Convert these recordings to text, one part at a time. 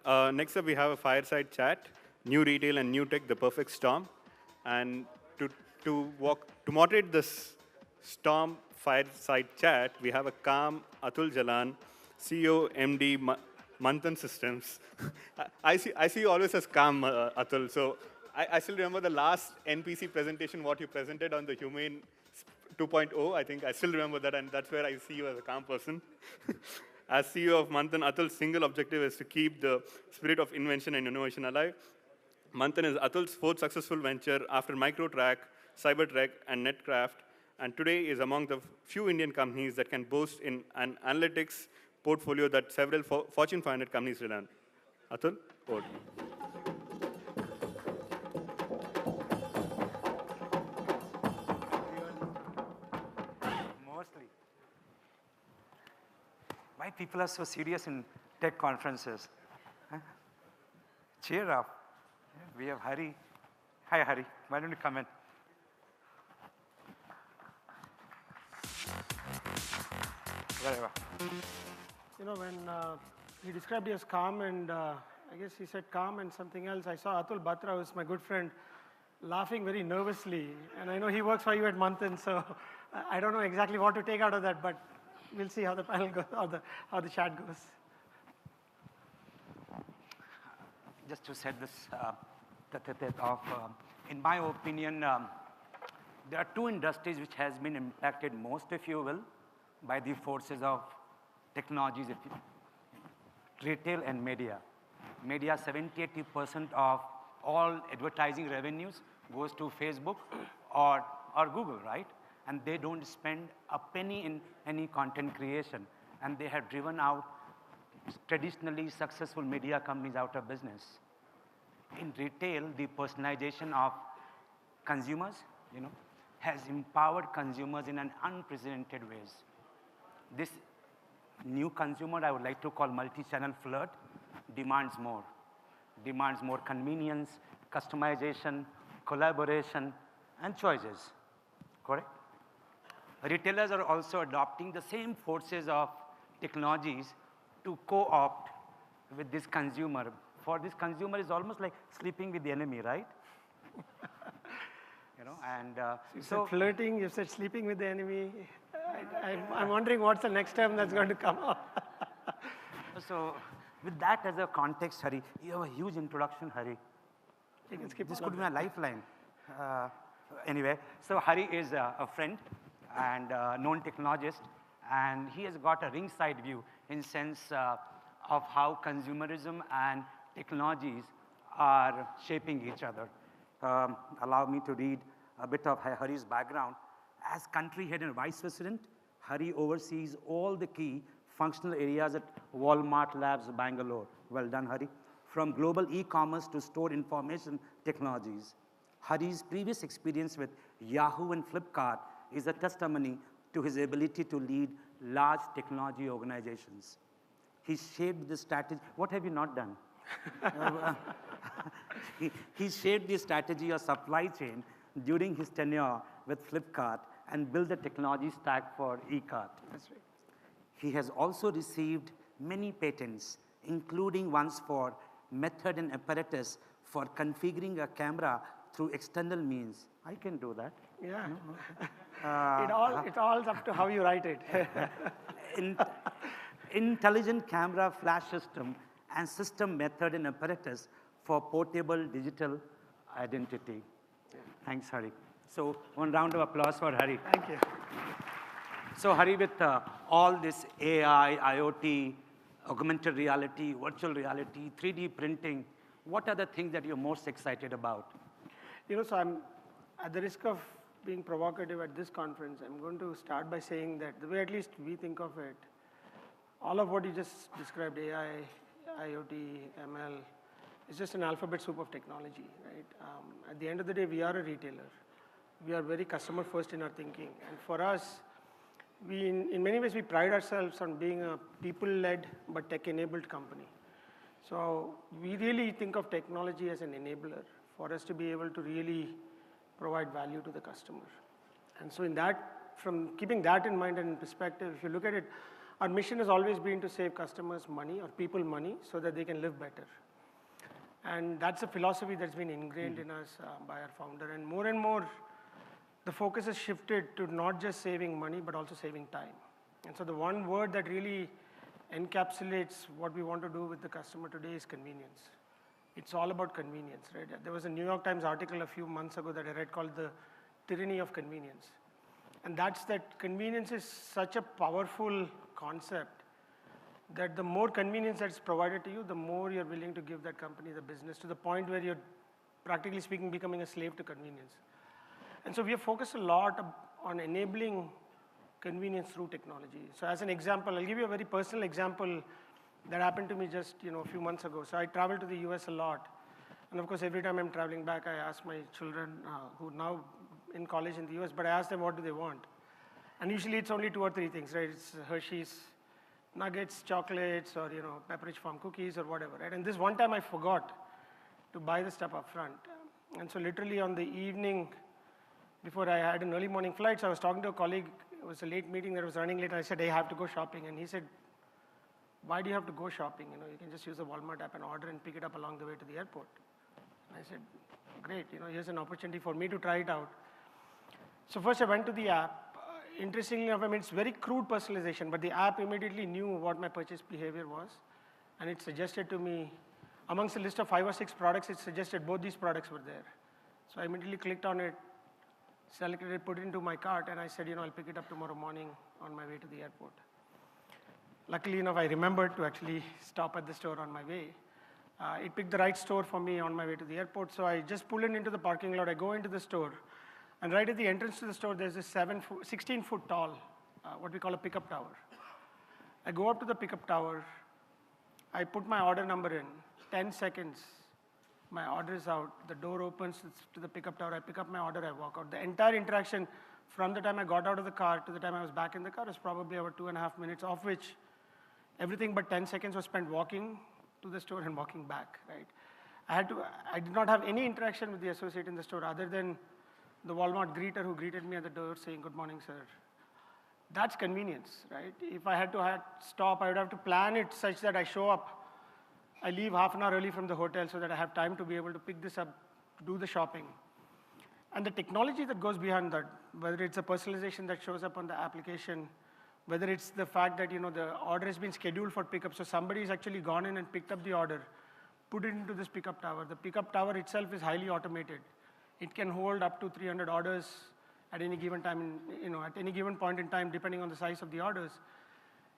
Next up, we have a fireside chat, new retail and new tech, the perfect storm. And to, to moderate this storm fireside chat, we have a calm Atul Jalan, CEO, MD, Manthan Systems. I see you always as calm, Atul. So I still remember the last NPC presentation, what you presented on the Humane 2.0. I think I still remember that, and that's where I see you as a calm person. As CEO of Manthan, Atul's single objective is to keep the spirit of invention and innovation alive. Manthan is Atul's fourth successful venture after Microtrack, Cybertrek, and Netcraft, and today is among the few Indian companies that can boast in an analytics portfolio that several Fortune 500 companies rely on. Atul, over. Why people are so serious in tech conferences? Huh? Cheer up. We have Hari. Hi, Hari. Why don't you come in? Whatever. You know, when he described you as calm, and I guess he said calm and something else, I saw Atul Batra, who's my good friend, laughing very nervously. And I know he works for you at Manthan, so I don't know exactly what to take out of that, but we'll see how the panel goes, how the chat goes. Just to set this off, in my opinion, there are two industries which has been impacted most, if you will, by the forces of technologies, retail and media. Media, 70–80% of all advertising revenues goes to Facebook or Google, right? And they don't spend a penny in any content creation. And they have driven out traditionally successful media companies out of business. In retail, the personalization of consumers, has empowered consumers in an unprecedented ways. This new consumer, I would like to call multi-channel flirt, demands more convenience, customization, collaboration, and choices, correct? Retailers are also adopting the same forces of technologies to co-opt with this consumer. For this consumer, is almost like sleeping with the enemy, right? You said flirting, you said sleeping with the enemy. I'm wondering what's the next term that's going to come up. So, with that as a context, Hari, you have a huge introduction, Hari. You can skip this could be my lifeline. Anyway, so Hari is a friend and known technologist, and he has got a ringside view in sense of how consumerism and technologies are shaping each other. Allow me to read a bit of Hari's background. As country head and vice president, Hari oversees all the key functional areas at Walmart Labs, Bangalore. Well done, Hari. From global e-commerce to store information technologies. Hari's previous experience with Yahoo and Flipkart is a testimony to his ability to lead large technology organizations. He shaped the strategy. What have you not done? He shaped the strategy of supply chain during his tenure with Flipkart and built the technology stack for e-cart. That's right. He has also received many patents, including ones for method and apparatus for configuring a camera through external means. I can do that. Yeah. It all's up to how you write it. Intelligent camera flash system and system method and apparatus for portable digital identity. Yeah. Thanks, Hari. So one round of applause for Hari. Thank you. So Hari, with all this AI, IoT, augmented reality, virtual reality, 3D printing, what are the things that you're most excited about? So I'm, at the risk of being provocative at this conference, I'm going to start by saying that the way at least we think of it, all of what you just described, AI, IoT, ML, is just an alphabet soup of technology, right? At the end of the day, we are a retailer. We are very customer first in our thinking. And for us, in many ways, we pride ourselves on being a people-led but tech-enabled company. So we really think of technology as an enabler for us to be able to really provide value to the customer. And so in that, from keeping that in mind and in perspective, if you look at it, our mission has always been to save customers money or people money so that they can live better. And that's a philosophy that's been ingrained in us by our founder. And more, the focus has shifted to not just saving money, but also saving time. And so the one word that really encapsulates what we want to do with the customer today is convenience. It's all about convenience, right? There was a New York Times article a few months ago that I read called The Tyranny of Convenience. And that's that convenience is such a powerful concept that the more convenience that's provided to you, the more you're willing to give that company the business, to the point where you're, practically speaking, becoming a slave to convenience. And so we have focused a lot on enabling convenience through technology. So as an example, I'll give you a very personal example that happened to me just a few months ago. So I travel to the US a lot. And of course, every time I'm traveling back, I ask my children who are now in college in the US, but I ask them what do they want. And usually it's only 2 or 3 things, right? It's Hershey's nuggets, chocolates, or Pepperidge Farm cookies or whatever, right? And this one time I forgot to buy the stuff up front. And so literally on the evening before I had an early morning flight, so I was talking to a colleague. It was a late meeting that was running late. And I said, hey, I have to go shopping. And he said, why do you have to go shopping? You can just use the Walmart app and order and pick it up along the way to the airport. And I said, great, here's an opportunity for me to try it out. So first I went to the app. Interestingly enough, it's very crude personalization, but the app immediately knew what my purchase behavior was. And it suggested to me, amongst a list of 5 or 6 products, it suggested both these products were there. So I immediately clicked on it, selected it, put it into my cart, and I said, I'll pick it up tomorrow morning on my way to the airport. Luckily enough, I remembered to actually stop at the store on my way. It picked the right store for me on my way to the airport, so I just pull it into the parking lot. I go into the store, and right at the entrance to the store, there's this 16-foot tall, what we call a pickup tower. I go up to the pickup tower. I put my order number in. 10 seconds, my order is out. The door opens to the pickup tower. I pick up my order. I walk out. The entire interaction from the time I got out of the car to the time I was back in the car was probably about 2.5 minutes, of which everything but 10 seconds was spent walking to the store and walking back, right? I did not have any interaction with the associate in the store other than the Walmart greeter who greeted me at the door saying, good morning, sir. That's convenience, right? If I had to stop, I would have to plan it such that I show up, I leave half an hour early from the hotel so that I have time to be able to pick this up, do the shopping. And the technology that goes behind that, whether it's a personalization that shows up on the application, whether it's the fact that the order has been scheduled for pickup, so somebody's actually gone in and picked up the order, put it into this pickup tower. The pickup tower itself is highly automated. It can hold up to 300 orders at any given time, at any given point in time, depending on the size of the orders.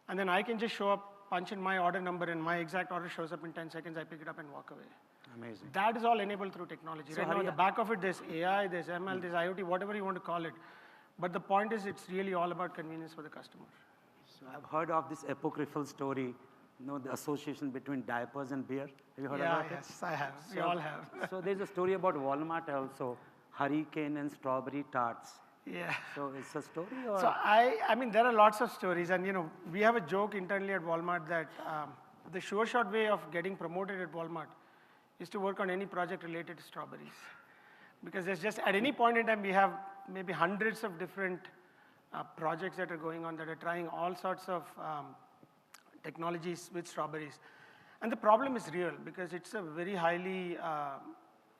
And then I can just show up, punch in my order number, and my exact order shows up in 10 seconds. I pick it up and walk away. Amazing. That is all enabled through technology. So right now, on the back of it, there's AI, there's ML, there's IoT, whatever you want to call it. But the point is, it's really all about convenience for the customer. So I've heard of this apocryphal story, the association between diapers and beer. Have you heard about it? Yes, I have. We all have. So there's a story about Walmart also, hurricane and strawberry tarts. Yeah. So it's a story or? So there are lots of stories, and we have a joke internally at Walmart that the sure shot way of getting promoted at Walmart is to work on any project related to strawberries. Because there's just, at any point in time, we have maybe hundreds of different projects that are going on that are trying all sorts of technologies with strawberries. And the problem is real because it's a very highly,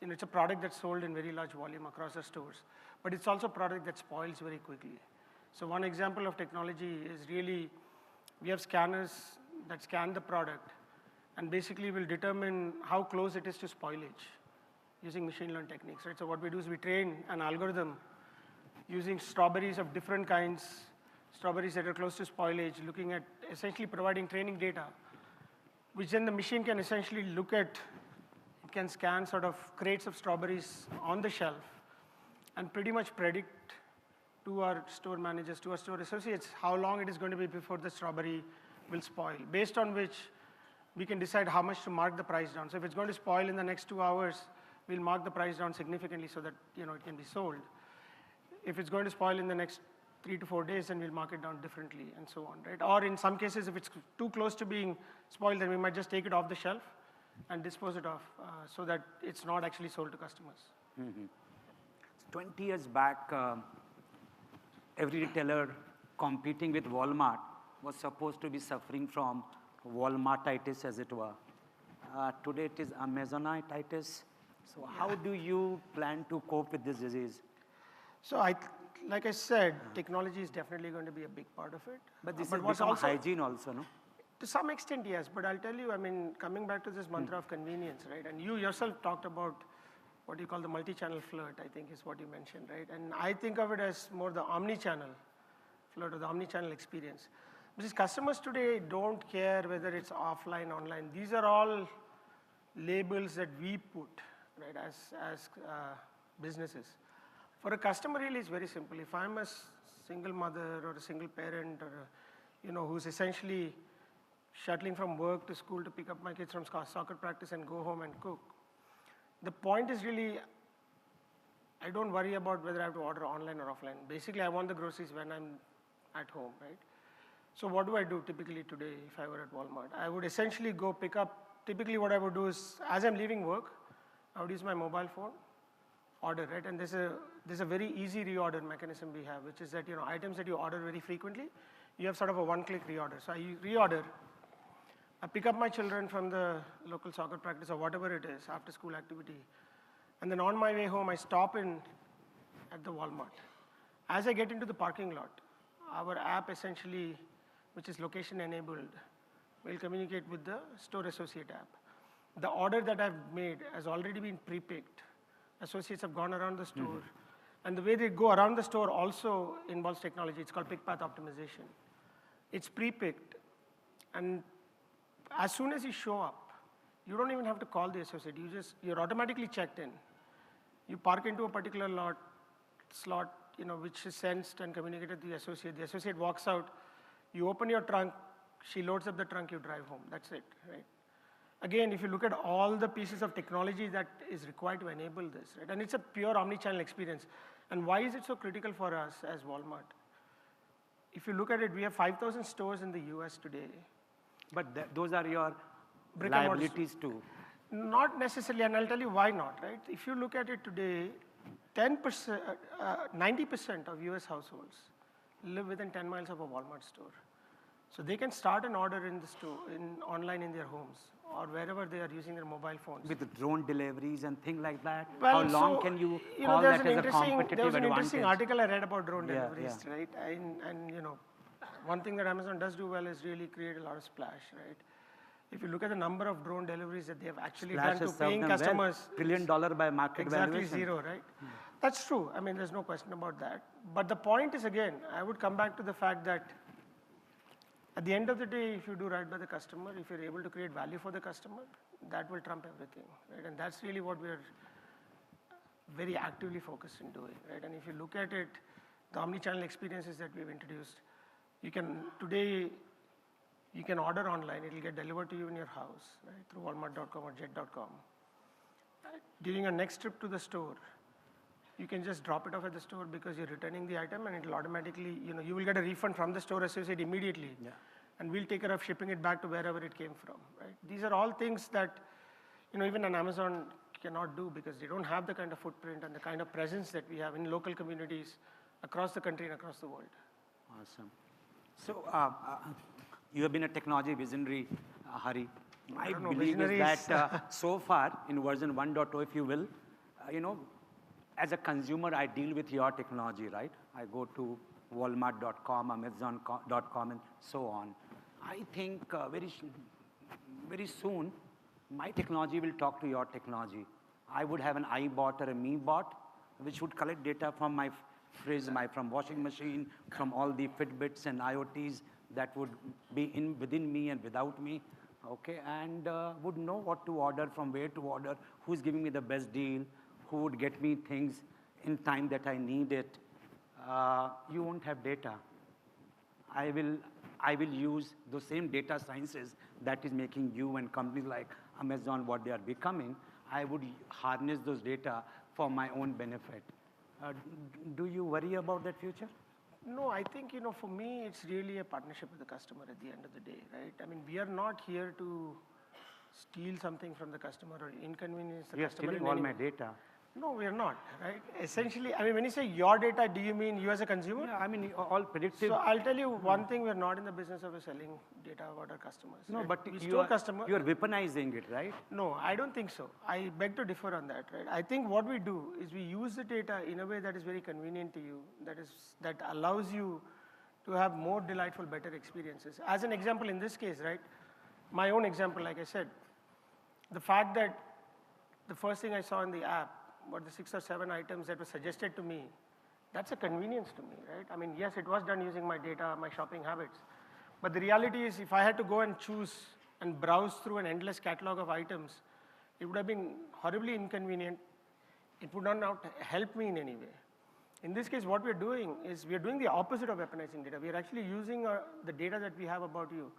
it's a product that's sold in very large volume across the stores. But it's also a product that spoils very quickly. So one example of technology is really, we have scanners that scan the product and basically will determine how close it is to spoilage using machine learning techniques, right? So what we do is we train an algorithm using strawberries of different kinds, strawberries that are close to spoilage, looking at essentially providing training data, which then the machine can essentially look at. It can scan sort of crates of strawberries on the shelf and pretty much predict to our store managers, to our store associates, how long it is going to be before the strawberry will spoil, based on which we can decide how much to mark the price down. So if it's going to spoil in the next 2 hours, we'll mark the price down significantly so that it can be sold. If it's going to spoil in the next 3 to 4 days, then we'll mark it down differently and so on, right? Or in some cases, if it's too close to being spoiled, then we might just take it off the shelf and dispose it off so that it's not actually sold to customers. Mm-hmm. 20 years back, every retailer competing with Walmart was supposed to be suffering from Walmartitis, as it were. Today it is Amazonitis. So how do you plan to cope with this disease? So like I said, technology is definitely going to be a big part of it. But this but is what's become also, hygiene also, no? to some extent, yes. But I'll tell you, I mean, coming back to this mantra of convenience, right? And you yourself talked about what you call the multi-channel flirt, I think is what you mentioned, right? And I think of it as more the omni-channel flirt or the omni-channel experience. Because customers today don't care whether it's offline, online. These are all labels that we put, right, as businesses. For a customer, really, it's very simple. If I'm a single mother or a single parent or who's essentially shuttling from work to school to pick up my kids from soccer practice and go home and cook, the point is really, I don't worry about whether I have to order online or offline. Basically, I want the groceries when I'm at home, right? So what do I do typically today if I were at Walmart? I would essentially go pick up, typically what I would do is, as I'm leaving work, I would use my mobile phone, order, right? And there's a very easy reorder mechanism we have, which is that, items that you order very frequently, you have sort of a one-click reorder. So I reorder, I pick up my children from the local soccer practice or whatever it is, after school activity. And then on my way home, I stop in at the Walmart. As I get into the parking lot, our app essentially, which is location enabled, will communicate with the store associate app. The order that I've made has already been pre-picked. Associates have gone around the store. And the way they go around the store also involves technology. It's called pick path optimization. It's pre-picked. And as soon as you show up, you don't even have to call the associate. You're automatically checked in. You park into a particular slot, which is sensed and communicated to the associate. The associate walks out. You open your trunk. She loads up the trunk. You drive home. That's it, right? Again, if you look at all the pieces of technology that is required to enable this, right? And it's a pure omni-channel experience. And why is it so critical for us as Walmart? If you look at it, we have 5,000 stores in the US today. But those are your Brick-and-mortar liabilities too. Not necessarily, and I'll tell you why not, right? If you look at it today, 90% of US households live within 10 miles of a Walmart store. So they can start an order in the store, online in their homes, or wherever they are using their mobile phones. With the drone deliveries and things like that, Well, how long can you know, call there's that an as a competitive There was an advantage? interesting article I read about drone deliveries, yeah. right? And one thing that Amazon does do well is really create a lot of splash, right? If you look at the number of drone deliveries that they have actually Splash done to has served paying them well. customers, $1 trillion by market exactly valuation. zero, right? That's true. I mean, there's no question about that. But the point is, again, I would come back to the fact that at the end of the day, if you do right by the customer, if you're able to create value for the customer, that will trump everything, right? And that's really what we're very actively focused in doing, right? And if you look at it, the omni-channel experiences that we've introduced, today, you can order online, it'll get delivered to you in your house, right, through walmart.com or jet.com. During your next trip to the store, you can just drop it off at the store because you're returning the item and it'll automatically, you will get a refund from the store associate immediately. Yeah. And we'll take care of shipping it back to wherever it came from, right? These are all things that, even an Amazon cannot do because they don't have the kind of footprint and the kind of presence that we have in local communities across the country and across the world. Awesome. So you have been a technology visionary, Hari. My belief is that so far in version 1.0, if you will, as a consumer, I deal with your technology, right? I go to walmart.com, amazon.com, and so on. I think very soon, my technology will talk to your technology. I would have an iBot or a MeBot, which would collect data from my fridge, from washing machine, from all the Fitbits and IoTs that would be within me and without me, okay? And would know what to order, from where to order, who's giving me the best deal, who would get me things in time that I need it. You won't have data. I will use those same data sciences that is making you and companies like Amazon what they are becoming. I would harness those data for my own benefit. Do you worry about that future? No, I think, for me, it's really a partnership with the customer at the end of the day, right? I mean, we are not here to steal something from the customer or inconvenience the customer. You're stealing all my data. No, we are not, right? Essentially, I mean, when you say your data, do you mean you as a consumer? Yeah, I mean, all predictive. So I'll tell you one thing, we're not in the business of selling data about our customers. No, right? but we you store are, customer. you are weaponizing it, right? No, I don't think so. I beg to differ on that, right? I think what we do is we use the data in a way that is very convenient to you, that allows you to have more delightful, better experiences. As an example, in this case, right? My own example, like I said, the fact that the first thing I saw in the app were the 6 or 7 items that were suggested to me, that's a convenience to me, right? I mean, yes, it was done using my data, my shopping habits. But the reality is, if I had to go and choose and browse through an endless catalog of items, it would have been horribly inconvenient. It would not help me in any way. In this case, what we're doing is we're doing the opposite of weaponizing data. We're actually using the data that we have about you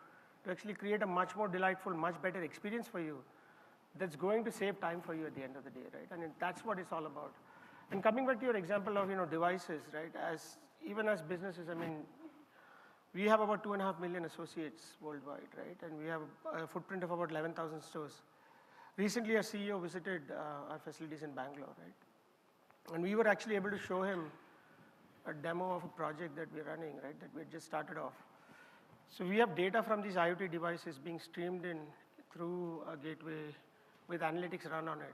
to actually create a much more delightful, much better experience for you that's going to save time for you at the end of the day, right? And that's what it's all about. And coming back to your example of devices, right? Even as businesses, I mean, we have about 2.5 million associates worldwide, right? And we have a footprint of about 11,000 stores. Recently, our CEO visited our facilities in Bangalore, right? And we were actually able to show him a demo of a project that we're running, right? That we had just started off. So we have data from these IoT devices being streamed in through a gateway with analytics run on it.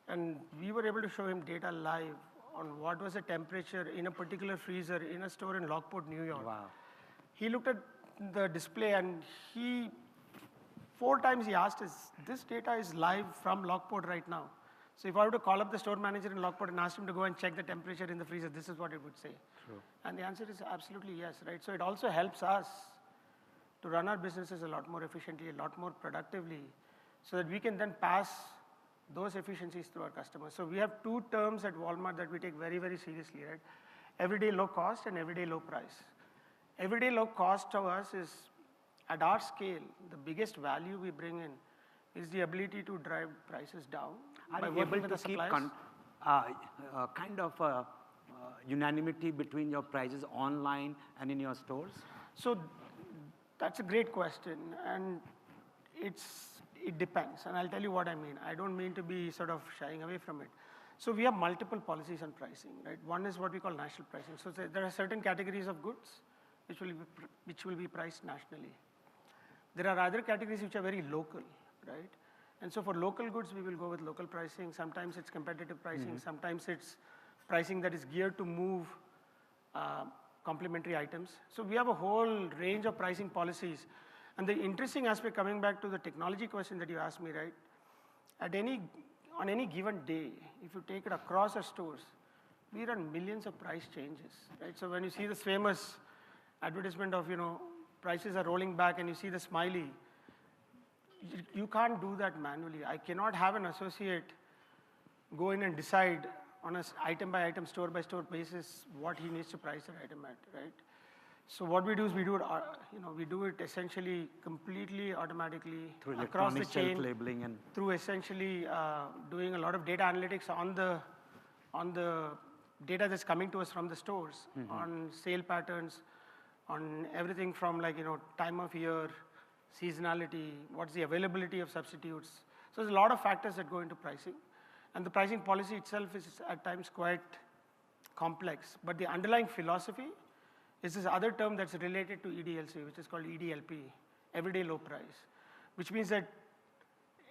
And we were able to show him data live on what was the temperature in a particular freezer in a store in Lockport, New York. Wow. He looked at the display and 4 times he asked us, this data is live from Lockport right now. So if I were to call up the store manager in Lockport and ask him to go and check the temperature in the freezer, this is what it would say. True. And the answer is absolutely yes, right? So it also helps us to run our businesses a lot more efficiently, a lot more productively, so that we can then pass those efficiencies to our customers. So we have 2 terms at Walmart that we take very, very seriously, right? Everyday low cost and everyday low price. Everyday low cost to us is, at our scale, the biggest value we bring in is the ability to drive prices down. Are you able to keep kind of unanimity between your prices online and in your stores? So that's a great question, and it depends, and I'll tell you what I mean. I don't mean to be sort of shying away from it. So we have multiple policies on pricing, right? One is what we call national pricing. So there are certain categories of goods which will be priced nationally. There are other categories which are very local, right? And so for local goods, we will go with local pricing. Sometimes it's competitive pricing. Sometimes it's pricing that is geared to move complementary items. So we have a whole range of pricing policies. And the interesting aspect, coming back to the technology question that you asked me, right? On any given day, if you take it across our stores, we run millions of price changes, right? So when you see this famous advertisement of, prices are rolling back and you see the smiley, you can't do that manually. I cannot have an associate go in and decide on an item by item, store by store basis what he needs to price an item at, right? So what we do is we do it essentially completely automatically through across the chain, labeling and through essentially doing a lot of data analytics on the data that's coming to us from the stores, on sale patterns, on everything from time of year, seasonality, what's the availability of substitutes. So there's a lot of factors that go into pricing. And the pricing policy itself is at times quite complex. But the underlying philosophy is this other term that's related to EDLC, which is called EDLP, everyday low price, which means that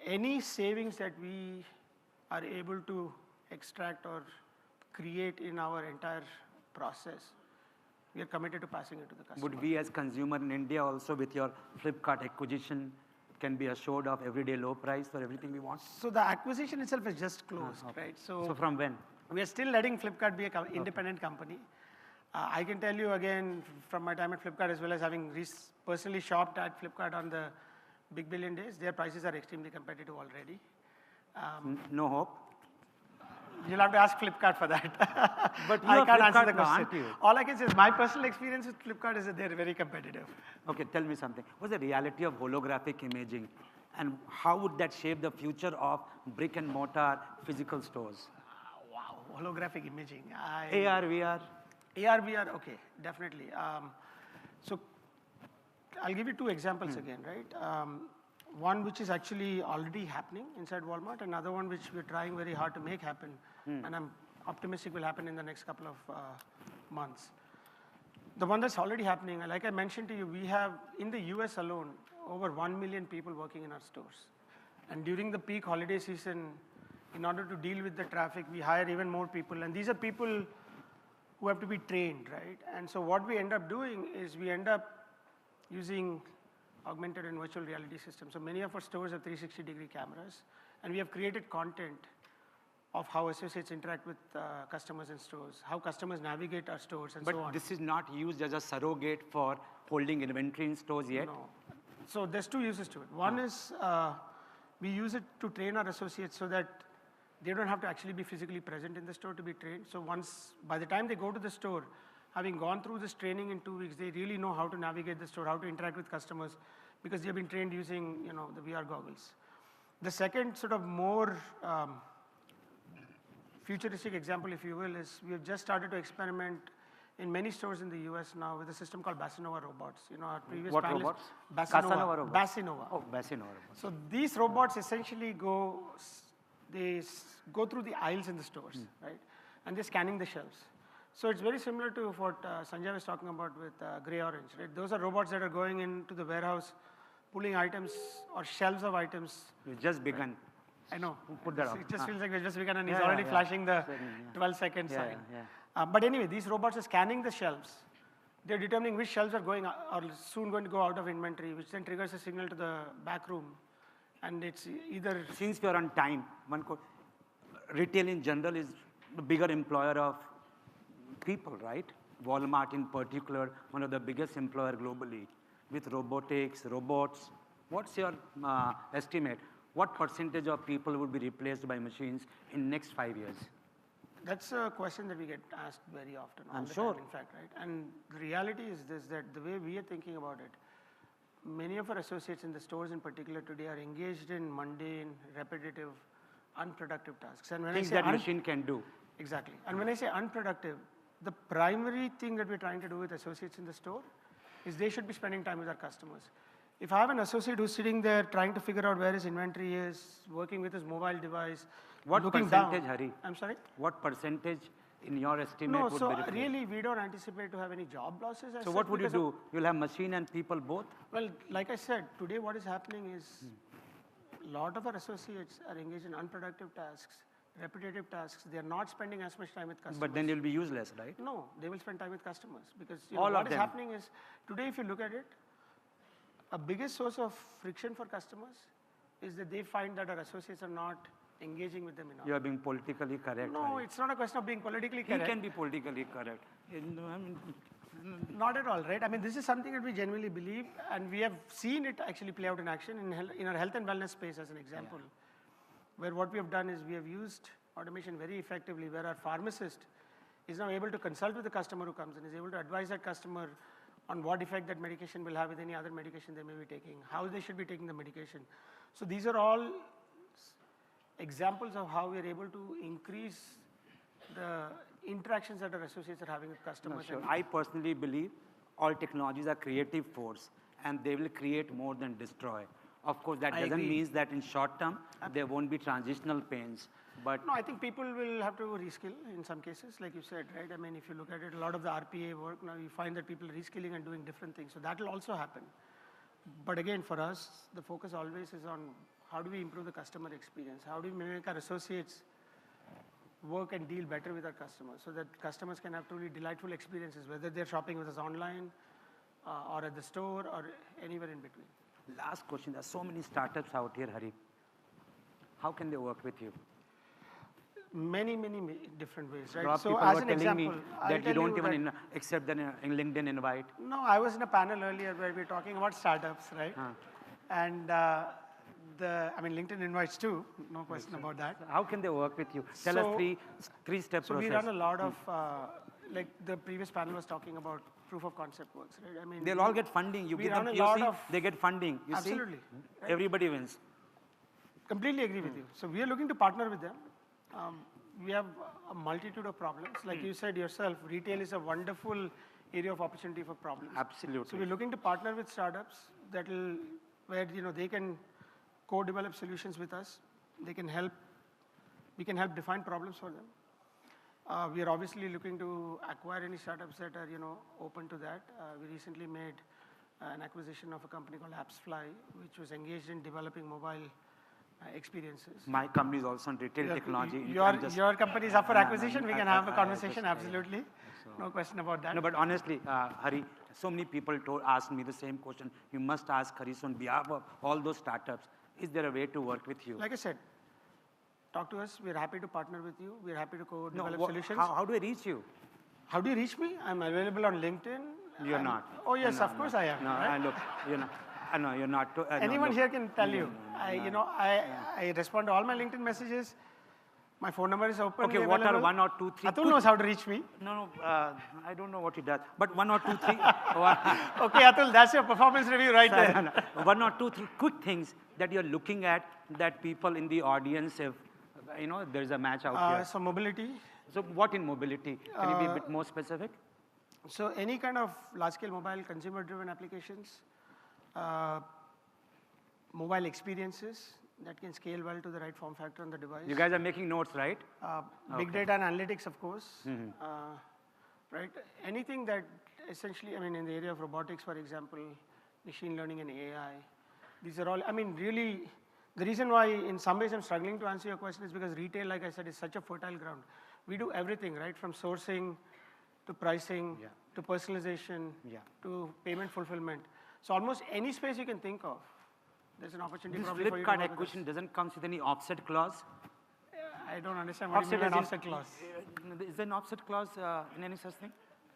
any savings that we are able to extract or create in our entire process, we are committed to passing it to the customer. Would we as consumer in India also with your Flipkart acquisition can be assured of everyday low price for everything we want? So the acquisition itself is just closed, right? So from when? We are still letting Flipkart be an independent company. I can tell you again from my time at Flipkart, as well as having personally shopped at Flipkart on the Big Billion Days, their prices are extremely competitive already. No hope? You'll have to ask Flipkart for that. But you I are can't answer Flipkart the now, question. aren't you? All I can say is my personal experience with Flipkart is that they're very competitive. Okay, tell me something. What's the reality of holographic imaging, and how would that shape the future of brick and mortar physical stores? Wow, holographic imaging. AR, VR? AR, VR, okay, definitely. So I'll give you 2 examples again, right? One which is actually already happening inside Walmart, another one which we're trying very hard to make happen, and I'm optimistic will happen in the next couple of months. The one that's already happening, like I mentioned to you, we have, in the US alone, over 1 million people working in our stores. And during the peak holiday season, in order to deal with the traffic, we hire even more people. And these are people who have to be trained, right? And so what we end up doing is we end up using augmented and virtual reality systems. So many of our stores have 360-degree cameras, and we have created content of how associates interact with customers in stores, how customers navigate our stores, and so on. But this is not used as a surrogate for holding inventory in stores yet? No. So there's two uses to it. One is we use it to train our associates so that they don't have to actually be physically present in the store to be trained. So by the time they go to the store, having gone through this training in 2 weeks, they really know how to navigate the store, how to interact with customers, because they've been trained using, the VR goggles. The second sort of more futuristic example, if you will, is we have just started to experiment in many stores in the US now with a system called Basinova robots. Our previous What panelists, robots? Basinova robots. Basinova. Oh, Basinova robots. So these robots essentially go through the aisles in the stores, right? And they're scanning the shelves. So it's very similar to what Sanjay was talking about with Gray Orange, right? Those are robots that are going into the warehouse, pulling items or shelves of items. We've just begun. I know. Put that up. It just feels like we've just begun, and he's Yeah, already yeah. flashing the 12-second sign. But anyway, these robots are scanning the shelves. They're determining which shelves are are soon going to go out of inventory, which then triggers a signal to the back room. And it's either... Since we are on time, retail in general is the bigger employer of people, right? Walmart in particular, one of the biggest employer globally, with robotics, robots. What's your estimate? What percentage of people would be replaced by machines in next 5 years? That's a question that we get asked very often. I'm sure. In fact, right? And the reality is this, that the way we are thinking about it, many of our associates in the stores in particular today are engaged in mundane, repetitive, unproductive tasks. And when Things I say that machine can do. Exactly. And when I say unproductive, the primary thing that we're trying to do with associates in the store is they should be spending time with our customers. If I have an associate who's sitting there trying to figure out where his inventory is, working with his mobile device, what looking percentage, down, Hari? I'm sorry? What percentage in your estimate No, would so be replaced? really we don't anticipate to have any job losses. So what would you do? You'll have machine and people both? Well, like I said, today what is happening is a lot of our associates are engaged in unproductive tasks, repetitive tasks. They're not spending as much time with customers. But then you'll be useless, right? No, they will spend time with customers because All what of is them. happening is, today if you look at it, a biggest source of friction for customers is that they find that our associates are not engaging with them enough. You are being politically correct. No, Hari. it's not a question of being politically He correct. can be politically correct. Not at all, right? I mean, this is something that we genuinely believe, and we have seen it actually play out in action in our health and wellness space as an example, where what we have done is we have used automation very effectively, where our pharmacist is now able to consult with the customer who comes in, is able to advise that customer on what effect that medication will have with any other medication they may be taking, how they should be taking the medication. So these are all examples of how we are able to increase the interactions that our associates are having with customers. Sure. I personally believe all technologies are creative force and they will create more than destroy. Of course, that doesn't mean that in short term, there won't be transitional pains. But no, I think people will have to reskill in some cases, like you said, right? I mean, if you look at it, a lot of the RPA work, now you find that people are reskilling and doing different things. So that will also happen. But again, for us, the focus always is on how do we improve the customer experience? How do we make our associates work and deal better with our customers so that customers can have truly delightful experiences, whether they're shopping with us online or at the store or anywhere in between. Last question, there are so many startups out here, Hari. How can they work with you? Many different ways, right? Rob, so people as were an telling example, me that you don't even accept the LinkedIn invite. No, I was in a panel earlier where we were talking about startups, right? And I mean, LinkedIn invites too, no question about that. How can they work with you? Tell us three-step process. So we run a lot of, like the previous panel was talking about proof of concept works, right? I mean, they'll all get funding. You give them POC, they get funding. You absolutely. See? Right? Everybody wins. Completely agree with you. So we are looking to partner with them. We have a multitude of problems. Like you said yourself, retail is a wonderful area of opportunity for problems. Absolutely. So we're looking to partner with startups where they can co-develop solutions with us. They can help, we can help define problems for them. We are obviously looking to acquire any startups that are, open to that. We recently made an acquisition of a company called AppsFly, which was engaged in developing mobile experiences. My company is also in retail technology. Your company is up for acquisition. We can have a conversation, absolutely. No question about that. No, but honestly, Hari, so many people asked me the same question. You must ask Hari, so on behalf of all those startups, is there a way to work with you? Like I said, talk to us. We're happy to partner with you. We're happy to co-develop solutions. How do I reach you? How do you reach me? I'm available on LinkedIn. You're not. Oh, yes, of course I am. No, right? look, I know you're not. Anyone here can tell you. I respond to all my LinkedIn messages. My phone number is open. Okay, what are 1 or 2, 3? Atul knows how to reach me. No, I don't know what he does. But 1 or 2, 3. Okay, Atul, that's your performance review right there. No. 1 or 2, 3 quick things that you're looking at that people in the audience have, there's a match out here. So mobility. So what in mobility? Can you be a bit more specific? So any kind of large-scale mobile consumer-driven applications, mobile experiences that can scale well to the right form factor on the device. You guys are making notes, right? Big data and analytics, of course. Right? Anything that essentially, in the area of robotics, for example, machine learning and AI, these are all, really, the reason why in some ways I'm struggling to answer your question is because retail, like I said, is such a fertile ground. We do everything, right? From sourcing to pricing, to personalization, to payment fulfillment. So almost any space you can think of, there's an opportunity This probably for you to Flipkart work with acquisition doesn't come with any offset clause? I don't understand what you mean by an offset clause. Is there an offset clause in any such thing?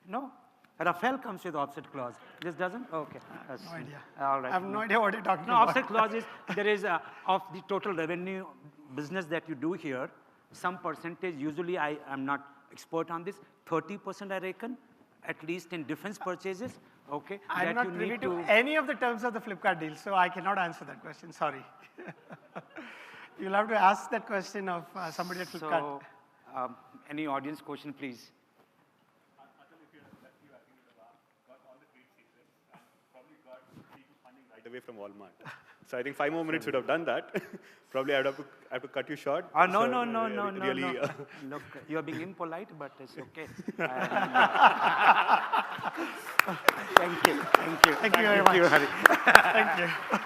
No? Rafael comes with offset clause. This doesn't? Okay. No idea. All right. I have no idea what you're talking No, about. offset clause is, there is, of the total revenue business that you do here, some percentage, usually I'm not expert on this, 30% I reckon, at least in defense purchases, okay? I'm not privy to any of the terms of the Flipkart deal, so I cannot answer that question, sorry. You'll have to ask that question of somebody at Flipkart. So, any audience question, please? Atul, if you're lucky, I think you got all the trade secrets and probably got people funding right away from Walmart. So I think 5 more minutes would have done that. Probably I'd have to cut you short. No. Really, Look, you're being impolite, but it's okay. Thank you very much. Hari. Thank you.